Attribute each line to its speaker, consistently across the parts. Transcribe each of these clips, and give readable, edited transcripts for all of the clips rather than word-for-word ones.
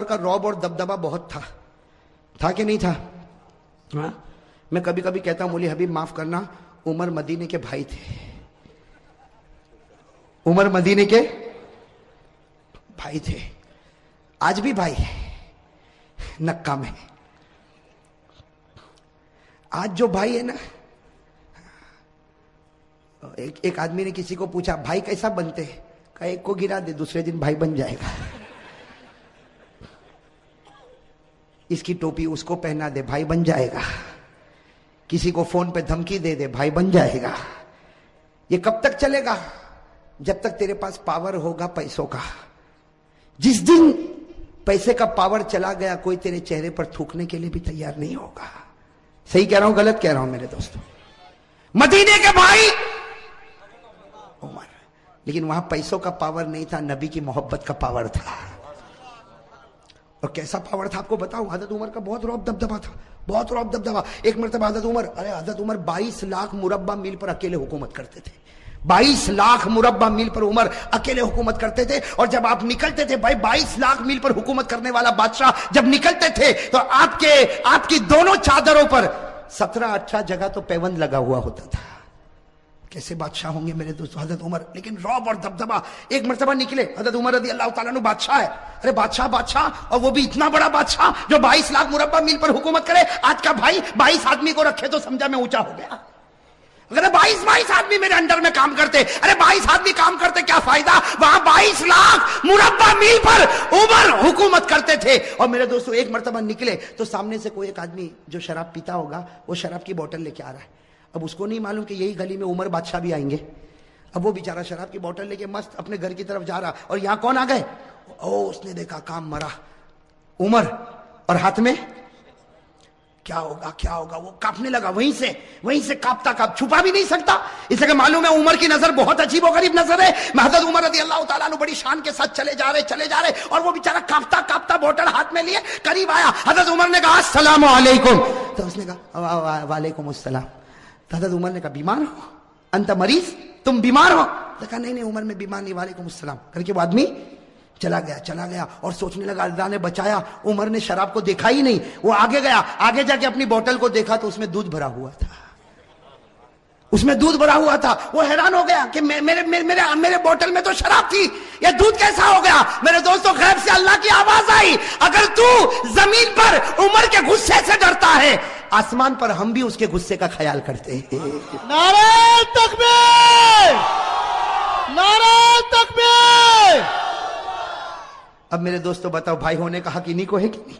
Speaker 1: کا रौब और दबदबा बहुत था कि नहीं था? हाँ, मैं कभी कभी कहता हूं, मौली हबीब माफ करना, उमर मदीने के भाई थे, उमर मदीने के भाई थे, आज भी भाई है, नक्का में। आज जो भाई है ना, एक आदमी ने किसी को पूछा भाई कैसा बनते हैं, कहा एक को गिरा दे दूसरे दिन भाई बन जाएगा, इसकी टोपी उसको पहना दे भाई बन जाएगा, किसी को फोन पे धमकी दे दे भाई बन जाएगा। ये कब तक चलेगा? जब तक तेरे पास पावर होगा पैसों का। जिस दिन पैसे का पावर चला गया, कोई तेरे चेहरे पर थूकने के लिए भी तैयार नहीं होगा। सही कह रहा हूं गलत कह रहा हूं मेरे दोस्तों? मदीने के भाई उमर, लेकिन वहां पैसों का पावर नहीं था, नबी की मोहब्बत का पावर था। और कैसा पावर था आपको बताऊं? हजरत उमर का बहुत रौब दबदबा था, बहुत रौब दबदबा। एक मरतबा हजरत उमर 22 लाख मुरब्बा मील पर अकेले हुकूमत करते थे। 22 लाख मुरब्बा मील पर उमर अकेले हुकूमत करते थे। और जब आप निकलते थे भाई, 22 लाख मील पर हुकूमत करने वाला बादशाह जब निकलते थे तो आपकी दोनों चादरों पर 17-18 जगह तो पैबंद लगा हुआ होता था। कैसे बादशाह होंगे मेरे दोस्तों हजरत उमर, लेकिन रौब और दबदबा। एक मरतबा निकले, हजरत उमर रज़ी अल्लाह ताला अन्हु बादशाह है, अरे बादशाह, और वो भी इतना बड़ा बादशाह जो 22 लाख मुरब्बा मील पर हुकूमत करे। आज का भाई 22 आदमी को रखे तो समझा मैं ऊंचा हो गया। अगर 22 आदमी मेरे अंडर में काम करते, अरे 22 आदमी काम करते क्या फायदा, वहां 22 लाख मुरब्बा मील पर उमर हुकूमत करते थे। और मेरे दोस्तों एक मरतबा निकले तो सामने से कोई एक आदमी जो शराब पीता होगा, वो शराब की बोतल लेके आ रहा है। अब उसको नहीं मालूम कि यही गली में उमर बादशाह भी आएंगे। अब वो बेचारा शराब की बोतल लेके मस्त अपने घर की तरफ जा रहा, और यहां कौन आ गए? ओ, उसने देखा काम मरा उमर, और हाथ में क्या होगा, वो कांपने लगा। वहीं से कांपता छुपा भी नहीं सकता, इसलिए मालूम है उमर की नजर बहुत अजीब और गरीब नजर है। हजरत उमर रज़ी अल्लाह ताला अन्हु बड़ी शान के साथ चले जा रहे, और वो बेचारा कांपता बोतल हाथ में लिए करीब आया। हजरत उमर ने कहा अस्सलाम वालेकुम, तो उसने कहा वालेकुम अस्सलाम। तो हजरत उमर ने कहा बीमार हो, अंत मरीज, तुम बीमार हो? तो कहा नहीं उमर में बीमार नहीं, वालेकुम अस्सलाम करके वो आदमी चला गया और सोचने लगा अल्लाह ने बचाया। उमर ने शराब को देखा ही नहीं, वो आगे गया, आगे जाके अपनी बोतल को देखा तो उसमें दूध भरा हुआ था। वो हैरान हो गया कि मेरे बोतल में तो शराब थी, ये दूध कैसा हो गया? मेरे दोस्तों गैब से अल्लाह की आवाज आई, अगर तू जमीन पर उमर के गुस्से से डरता है, आसमान पर हम भी उसके गुस्से का ख्याल करते हैं।
Speaker 2: नारे तकबीर, नारे तकबीर।
Speaker 1: अब मेरे दोस्तों बताओ, भाई होने का हक इन्हीं को है कि नहीं?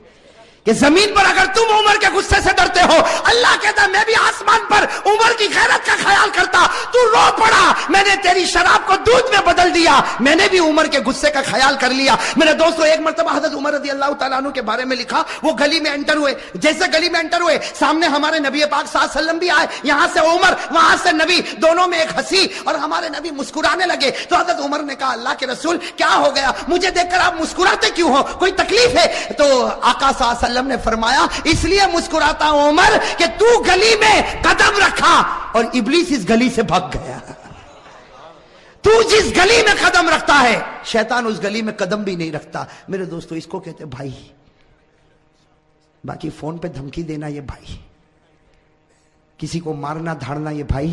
Speaker 1: कि जमीन पर अगर तुम उमर के गुस्से से डरते हो, अल्लाह कहता मैं भी आसमान पर उमर की गैरत का ख्याल करता। तू रो पड़ा, मैंने तेरी शराब को दूध में बदल दिया, मैंने भी उमर के गुस्से का ख्याल कर लिया। मेरे दोस्तों एक मरतबा हजरत उमर रज़ी अल्लाह ताला अन्हु के बारे में लिखा, वो गली में एंटर हुए, जैसे गली में एंटर हुए सामने हमारे नबी पाक सल्लल्लाहु अलैहि वसल्लम भी आए, यहां से उमर वहां से नबी, दोनों में एक हंसी, और हमारे नबी मुस्कुराने लगे। तो हजरत उमर ने कहा अल्लाह के रसूल क्या हो गया, मुझे देखकर आप मुस्कुराते क्यों हो, कोई तकलीफ है? तो आका सल्लल्लाहु अलैहि वसल्लम ने फरमाया इसलिए मुस्कुराता हूं उमर कि तू गली में कदम रखा और इब्लीस इस गली से भाग गया। तू जिस गली में कदम रखता है, शैतान उस गली में कदम भी नहीं रखता। मेरे दोस्तों इसको कहते हैं भाई। बाकी फोन पे धमकी देना ये भाई, किसी को मारना धाड़ना ये भाई।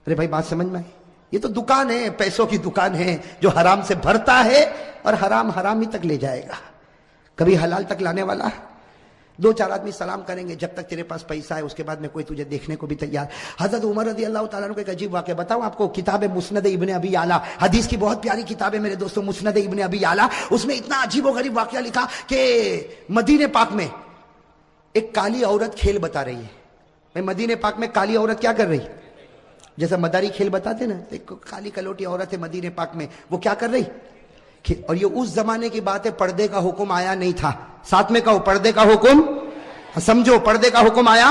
Speaker 1: अरे भाई बात समझ में आई? ये तो दुकान है, पैसों की दुकान है, जो हराम से भरता है और हराम ही तक ले जाएगा, कभी हलाल तक लाने वाला। 2-4 आदमी सलाम करेंगे, जब तक तेरे पास पैसा है उसके बाद में कोई तुझे देखने को भी तैयार। हजरत उमर रज़ी अल्लाह ताला अन्हु का एक अजीब वाक़या बताऊं आपको। किताब है मुस्नद इब्न अबी आला, हदीस की बहुत प्यारी किताब है मेरे दोस्तों, मुस्नद इब्न अबी आला। उसमें इतना अजीब और गरीब वाक़या लिखा कि मदीने पाक में एक काली औरत खेल बता रही है। भाई मदीने पाक में काली औरत क्या कर रही? जैसा मदारी खेल बताते ना, एक काली कलोटी औरत है मदीने पाक में, वो क्या कर रही? और ये उस जमाने की बात है, पर्दे का हुक्म आया नहीं था। साथ में कहो पर्दे का हुक्म, समझो पर्दे का हुक्म आया।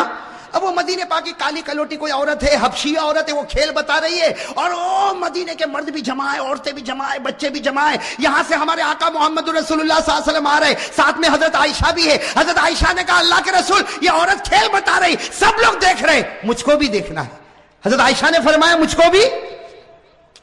Speaker 1: अब वो मदीने पाक की काली कलोटी कोई औरत है, हबशी औरत है, वो खेल बता रही है, और ओ मदीने के मर्द भी जमा है, औरतें भी जमा है, बच्चे भी जमा है। यहां से हमारे आका मोहम्मद रसूलुल्लाह सल्लल्लाहु अलैहि वसल्लम आ रहे, साथ में हजरत आयशा भी है। हजरत आयशा ने कहा अल्लाह के रसूल ये औरत खेल बता रही, सब लोग देख रहे, मुझको भी देखना है। हजरत आयशा ने फरमाया मुझको भी।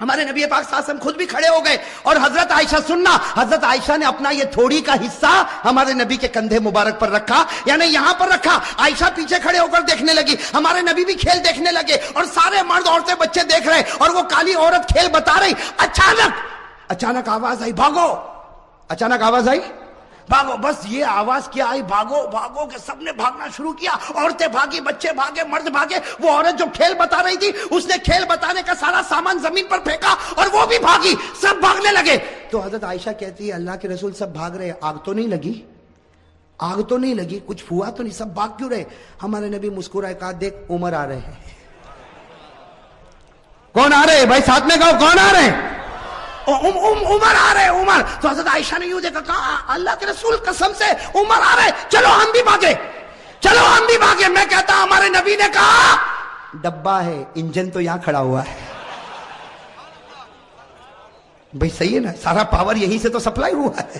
Speaker 1: ہمارے نبی پاک صلی اللہ علیہ وسلم خود بھی کھڑے ہو گئے اور حضرت عائشہ سننا، حضرت عائشہ نے اپنا یہ تھوڑی کا حصہ ہمارے نبی کے کندھے مبارک پر رکھا، یعنی یہاں پر رکھا۔ عائشہ پیچھے کھڑے ہو کر دیکھنے لگی، ہمارے نبی بھی کھیل دیکھنے لگے اور سارے مرد عورتیں بچے دیکھ رہے اور وہ کالی عورت کھیل بتا رہی۔ اچانک آواز آئی، بھاگو! اچانک آواز آئی، بھاگو! بس یہ آواز کیا آئی، بھاگو بھاگو، کہ سب نے بھاگنا شروع کیا، عورتیں بھاگی، بچے بھاگے، مرد بھاگے۔ وہ عورت جو کھیل بتا رہی تھی اس نے کھیل بتانے کا سارا سامان زمین پر پھینکا اور وہ بھی بھاگی، سب بھاگنے لگے۔ تو حضرت عائشہ کہتی ہے اللہ کے رسول سب بھاگ رہے، آگ تو نہیں لگی؟ آگ تو نہیں لگی، کچھ ہوا تو نہیں، سب بھاگ کیوں رہے؟ ہمارے نبی مسکرائے، کہا دیکھ عمر آ رہے ہیں۔ کون آ رہے بھائی؟ ساتھ میں کہو کون آ رہے ہیں؟ عمر آ رہے، عمر۔ تو حضرت عائشہ نے یوں دیکھا، کہا اللہ کے رسول قسم سے عمر آ رہے، چلو ہم بھی بھاگے، چلو ہم بھی بھاگے۔ میں کہتا ہمارے نبی نے کہا ڈبہ ہے، انجن تو یہاں کھڑا ہوا ہے۔ بھئی صحیح ہے نا، سارا پاور یہیں سے تو سپلائی ہوا ہے،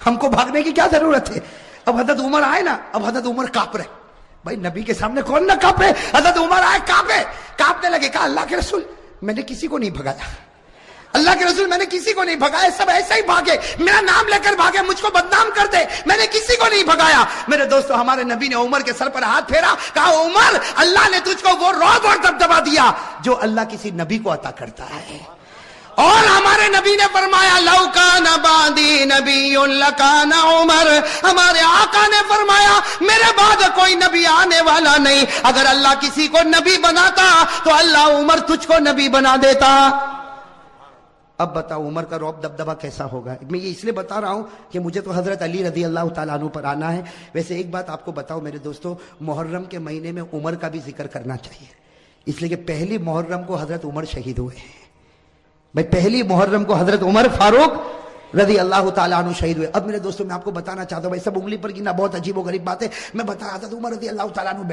Speaker 1: ہم کو بھاگنے کی کیا ضرورت ہے؟ اب حضرت عمر آئے نا، اب حضرت عمر کانپ رہے۔ بھئی نبی کے سامنے کون نہ کانپے؟ حضرت عمر آئے، کانپنے لگے۔ کہا اللہ کے رسول میں نے کسی کو نہیں بھگایا، اللہ کے رسول میں نے کسی کو نہیں بھگایا، سب ایسے ہی بھاگے، میرا نام لے کر بھاگے، مجھ کو بدنام کر دے، میں نے کسی کو نہیں بھگایا۔ میرے دوستو ہمارے نبی نے عمر کے سر پر ہاتھ پھیرا، کہا عمر اللہ نے تجھ کو وہ رعب اور دبدبا دیا جو اللہ کسی نبی کو عطا کرتا ہے۔ اور ہمارے نبی نے فرمایا لو کان بعدی نبی لکان عمر، ہمارے آقا نے فرمایا میرے بعد کوئی نبی آنے والا نہیں، اگر اللہ کسی کو نبی بناتا تو اللہ عمر تجھ کو نبی بنا دیتا۔ اب بتاؤ عمر کا رعب دبدبا کیسا ہوگا؟ میں یہ اس لیے بتا رہا ہوں کہ مجھے تو حضرت علی رضی اللہ تعالیٰ عنہ پر آنا ہے۔ ویسے ایک بات آپ کو بتاؤ میرے دوستو، محرم کے مہینے میں عمر کا بھی ذکر کرنا چاہیے، اس لیے کہ پہلی محرم کو حضرت عمر شہید ہوئے ہیں۔ بھائی پہلی محرم کو حضرت عمر فاروق رضی اللہ تعالیٰ عنہ شہید ہوئے۔ اب میرے دوستو میں آپ کو بتانا چاہتا ہوں، بھائی سب انگلی پر گنا بہت عجیب و غریب بات ہے، میں بتا رہا تھا حضرت عمر رضی اللہ تعالیٰ عنہ